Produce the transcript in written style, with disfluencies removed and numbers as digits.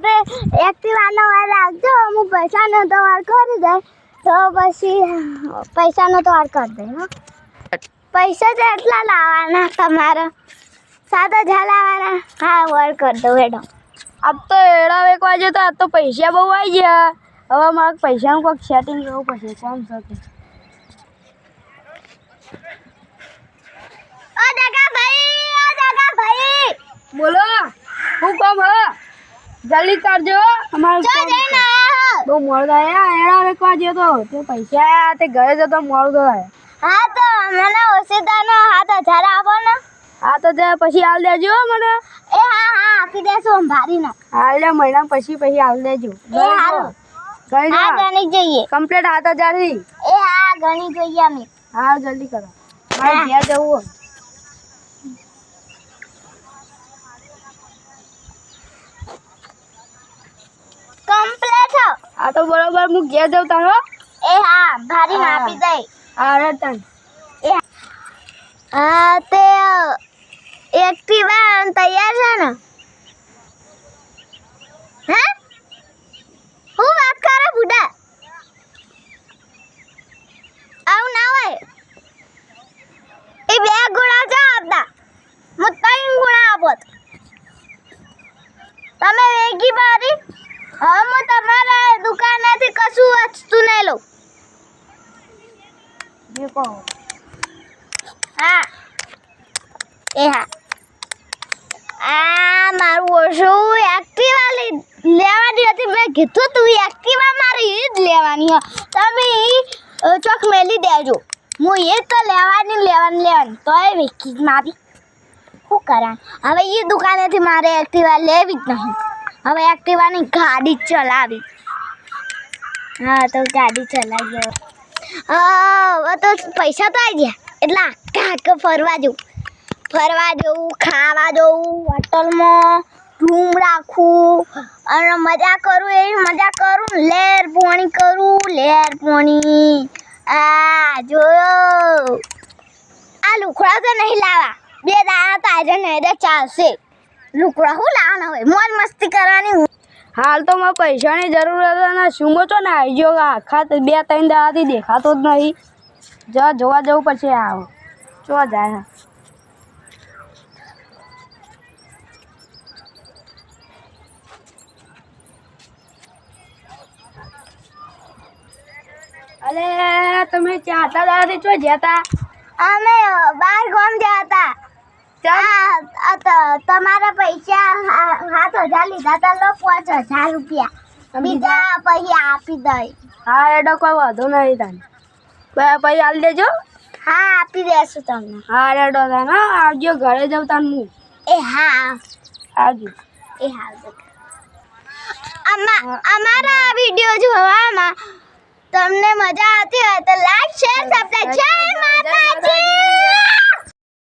માટે એક્ટિવાનો વાર રાખજો હું પૈસાનો તો વાર કરી દે તો પછી પૈસાનો તો વાર કરી દે હો પૈસા કેટલા લાવવાના તમારે 7,000 લાવવાના હા વાર કરી દો હેડો આજ તો એડા વેકવા જતો આજ તો પૈસા બહુ આવી ગયા હવે મારે પૈસાનું કોઈક સેટિંગ કરવું પડશે કોમ સાથે ઓ દાદા ભાઈ બોલો હું કામ હ જલ્દી કરજો અમારે જો જઈને આયા બહુ મોડું થાય એડા વેકવા જતો તે પૈસા આયા તે ઘરે જતો મોડું થાય હા તો મને ઓસીદાનો 7,000 આપો ને હા તો તે પછી આલ દેજો મને એ હા આપી દેશું ભારી ના હા એટલે મહિના પછી આલ દેજો એ હારું હા ગણી જોઈએ કમ્પ્લીટ 7,000 થી એ હા ગણી જોઈએ અમે હા જલ્દી કરો મારે ઘેર જવું કમ્પ્લીટ હા તો બરોબર હું ઘેર જાઉં તારો એ હા ભારી ના આપી દે હા રે તન હા તે એક્ટિવા તૈયાર છે ને હે હું વાત કરે બુડા આવું ના હોય એ 2 ગુણા જ આપતા હું 3 ગુણા આપત તમે વેગી બારી હવે હું તમારા દુકાનેથી કશું વસ્તુ નહીં લઉં જે કહો હા એ હા આ મારું ઓછું એક્ટિવા લેવાની હતી મેં કીધું તું એક્ટિવા મારી જ લેવાની તમે ચોક મેલી દેજો હું એ તો લેવાની તોય વેચી મારી શું કરા હવે એ દુકાનેથી મારે એક્ટિવા લેવી જ નહીં હવે એક્ટિવાની ગાડી ચલાવી હા તો ગાડી ચલાવી હવે તો પૈસા તો આવી ગયા એટલે આખા ફરવા જવું ખાવા જવું હોટલમાં રૂમ રાખું અને મજા કરું લહેર પોણી આ જોયો આ લુખડા તો નહીં લાવવા 2 દાડા તો આજે નહીં દે ચાલશે લુકડા હું લાવવાના હોય મોજ મસ્તી કરવાની હાલ તો મારે પૈસાની જરૂર હતી ને સુમો છો ને આવી ગયો આખા 2-3 દાડાથી દેખાતો જ નહીં જોવા જવું પડશે આવો ચો જાય અરે તમે 4 દાડાથી ચો જતા અમે બહાર ગામ જતા તમારા પૈસા 7,000 લીધા હતા લો 5,000 રૂપિયા બીજા પછી આપી દઈ હા એડો કોઈ વાંધો નહીં તને પછી આલ દેજો હા આપી દેશું તમને હા રેડો તને આવજો ઘરે જાઉં તને હું એ હા આવજો એ હા અમારા વિડીયો જોવામાં તમને મજા આવતી હોય તો લાઈક શેર સબસ્ક્રાઇબ જય માતાજી